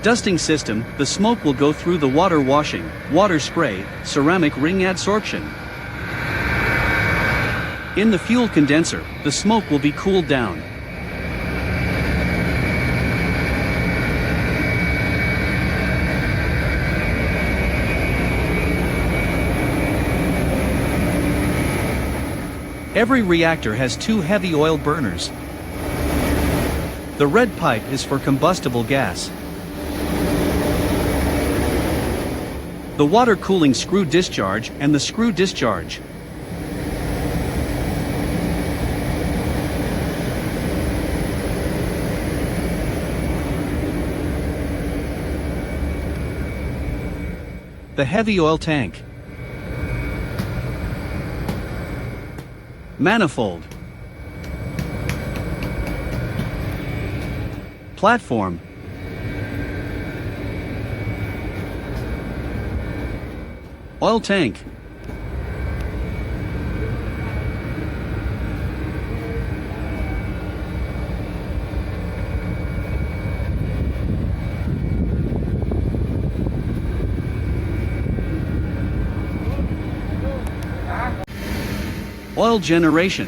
Dusting system, the smoke will go through the water washing, water spray, ceramic ring adsorption. In the fuel condenser, the smoke will be cooled down. Every reactor has 2 heavy oil burners. The red pipe is for combustible gas. The water cooling screw discharge and the screw discharge. The heavy oil tank. Manifold. Platform. Oil tank. Oil generation.